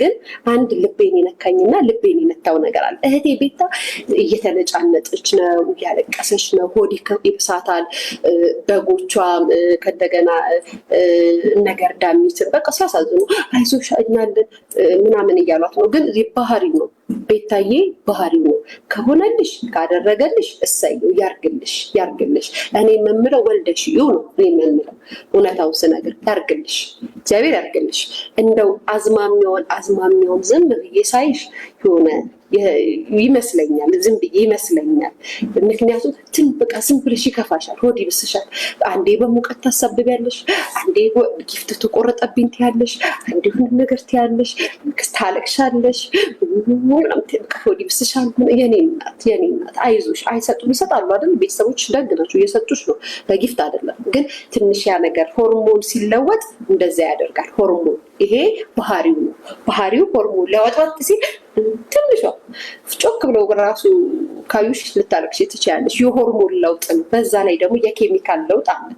ግን አንድ ልቤን የነካኝና ልቤን የነካው ነገር አለ። እህቴ ቤታ እየተነጫነጠች ነው፣ እያለቀሰች ነው፣ ሆዲ ይብሳታል። በጎቿ ከእንደገና ነገር ዳሚትን በቃ ሲያሳዝኑ አይዞሽ እኛለን ምናምን እያሏት ነው። ግን ባህሪ ነው ቤታዬ፣ ባህሪ ነው። ከሆነልሽ ካደረገልሽ እሰየው፣ ያርግልሽ ያርግልሽ። እኔ የምምለው ወልደሽ ይሁ ነው። እኔ የምምለው እውነታውን ስነግር ያርግልሽ፣ እግዚአብሔር ያርግልሽ። እንደው አዝማሚያውን ዝም ብዬ ሳይሽ የሆነ ይመስለኛል፣ ዝም ብዬ ይመስለኛል። ምክንያቱም በቃ ዝም ብለሽ ይከፋሻል፣ ሆድ ይብስሻል። አንዴ በሙቀት ታሳብቢያለሽ፣ አንዴ ጊፍት ተቆረጠብኝ ትያለሽ፣ አንዴ ሁሉ ነገር ትያለሽ፣ ታለቅሻለሽ፣ ሆድ ይብስሻል። የኔ እናት አይዞሽ። ይሰጣሉ አይደል? ቤተሰቦች ደግ ናቸው፣ እየሰጡሽ ነው፣ በጊፍት አይደለም። ግን ትንሽ ያ ነገር ሆርሞን ሲለወጥ እንደዛ ያደርጋል። ሆርሞን ይሄ ባህሪው ነው። ባህሪው ሆርሞን ለወጣት ሲል ትንሿ ጮክ ብለው ራሱ ካዩሽ ልታለቅሽ ትችያለሽ። የሆርሞን ለውጥ ነው። በዛ ላይ ደግሞ የኬሚካል ለውጥ አለ፣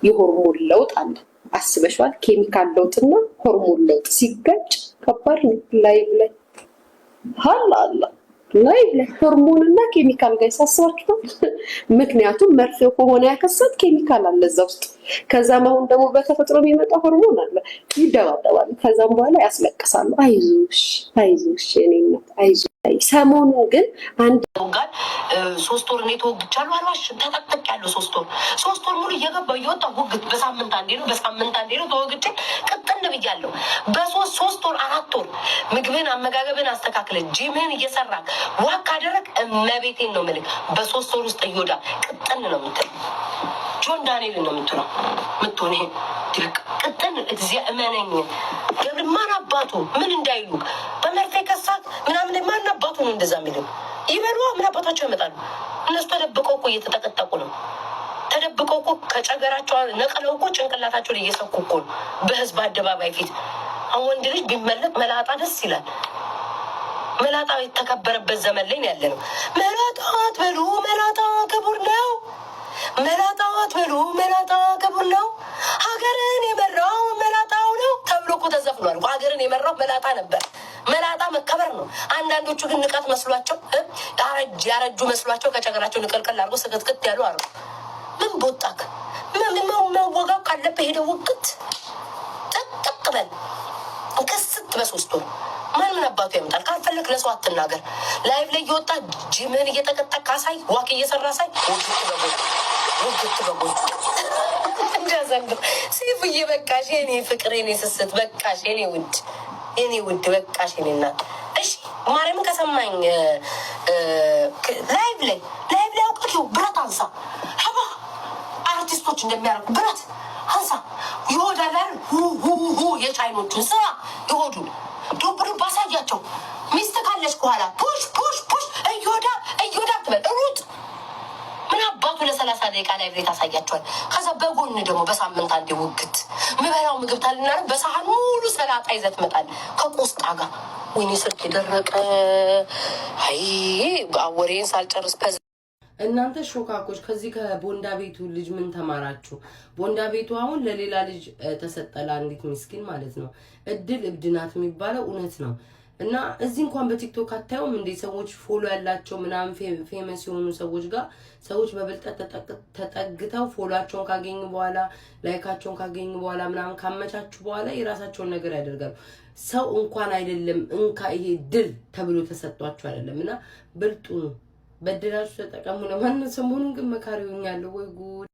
የሆርሞን ለውጥ አለ። አስበሽዋል? ኬሚካል ለውጥና ሆርሞን ለውጥ ሲጋጭ ከባድ ነው። ላይቭ ላይ ሆርሞንና ኬሚካል ጋር ያሳስባችኋል። ምክንያቱም መርፌው ከሆነ ያከሰት ኬሚካል አለ እዛ ውስጥ። ከዛም አሁን ደግሞ በተፈጥሮ የሚመጣ ሆርሞን አለ፣ ይደባደባል። ከዛም በኋላ ያስለቅሳሉ። አይዞሽ የኔ እናት አይዞሽ። ሰሞኑን ግን አንድ ጋር 3 ወር ነው ተወግቻለሁ። አልዋሽም፣ ተጠቅቄያለሁ። 3 ወር ሙሉ እየገባሁ እየወጣሁ ውግት በሳምንት አንዴ ነው ተወግቼ ቅጥን ብያለሁ። በ3 ወር 4 ወር ምግብን አመጋገብን አስተካክለ ጂምን እየሰራ ዋክ አደረግ እመቤቴን ነው የምልህ። በ3 ወር ውስጥ እየወዳ ቅጥን ነው የምትል ጆን ዳንኤል ነው የምትሆን ይሄ ድርቅ ቅጥን እግዚአብሔር እመነኝ። ገብር ማን አባቱ ምን እንዳይሉ በመርፌ ከሳት ምናምን ማን አባቱ ነው እንደዛ የሚለው ይበሉ። ምን አባታቸው ይመጣሉ? እነሱ ተደብቀው እኮ እየተጠቀጠቁ ነው። ተደብቀው እኮ ከጨገራቸው ነቀለው እኮ ጭንቅላታቸውን እየሰኩ እኮ ነው በህዝብ አደባባይ ፊት። አሁን ወንድ ልጅ ቢመለጥ መላጣ ደስ ይላል። መላጣ የተከበረበት ዘመን ላይ ያለ ነው። መላጣ አትበሉ፣ መላጣ ክቡር ነው። መላጣ አትበሉ፣ መላጣ ክቡር ነው። ሀገርን የመራው መላጣው ነው ተብሎ እኮ ተዘፍኗል። ሀገርን የመራው መላጣ ነበር። መላጣ መከበር ነው። አንዳንዶቹ ግን ንቀት መስሏቸው ያረጁ መስሏቸው ከጨገራቸው ንቀልቀል አድርጎ ስቅጥቅጥ ያሉ አሉ። ምን ቦጣክ? ምን መወጋው ካለብህ ሄደው ውቅት ጥቅጥቅ በል ክስት በ3 ወር ምን አባቱ ያመጣል? ካልፈለክ ለሰው አትናገር። ላይቭ ላይ እየወጣ ጂምን እየተቀጠቅ ካሳይ ዋክ እየሰራ ሳይ ውግት በጎች እንደዘንብ ሲፍዬ በቃሽ የኔ ፍቅር የኔ ስስት በቃሽ የኔ ውድ በቃሽ የኔ እናት። እሺ ማርያምን ከሰማኝ ላይቭ ላይ አውቃለሁ። ብረት አንሳ ሀባ አርቲስቶች እንደሚያደርጉ ብረት አንሳ ይወዳላል። ሁ የቻይኖቹን ስራ ይወዱን ዶብሩ ባሳያቸው። ሚስት ካለሽ በኋላ ፑሽ እዮዳ ትበል ሩጥ። ምን አባቱ ለ30 ደቂቃ ላይ ብሬት ታሳያቸዋል። ከዛ በጎን ደግሞ በሳምንት አንዴ ውግት ምበላው ምግብ ታልና በሳህን ሙሉ ሰላጣ ይዘት መጣል ከቆስጣ ጋር። ወይኔ ስልክ የደረቀ አይ አወሬን ሳልጨርስ እናንተ ሾካኮች ከዚህ ከቦንዳ ቤቱ ልጅ ምን ተማራችሁ? ቦንዳ ቤቱ አሁን ለሌላ ልጅ ተሰጠለ፣ አንዲት ምስኪን ማለት ነው። እድል እብድናት የሚባለው እውነት ነው። እና እዚህ እንኳን በቲክቶክ አታዩም እንዴ? ሰዎች ፎሎ ያላቸው ምናምን ፌመስ የሆኑ ሰዎች ጋር ሰዎች በብልጠት ተጠግተው ፎሎአቸውን ካገኙ በኋላ ላይካቸውን ካገኙ በኋላ ምናምን ካመቻቹ በኋላ የራሳቸውን ነገር ያደርጋሉ። ሰው እንኳን አይደለም እንካ ይሄ ድል ተብሎ ተሰጥቷቸው አይደለም። እና ብልጡ በድላችሁ ተጠቀሙ ነው። ማን ሰሞኑን ግን መካሪውኛል ወይ ጉድ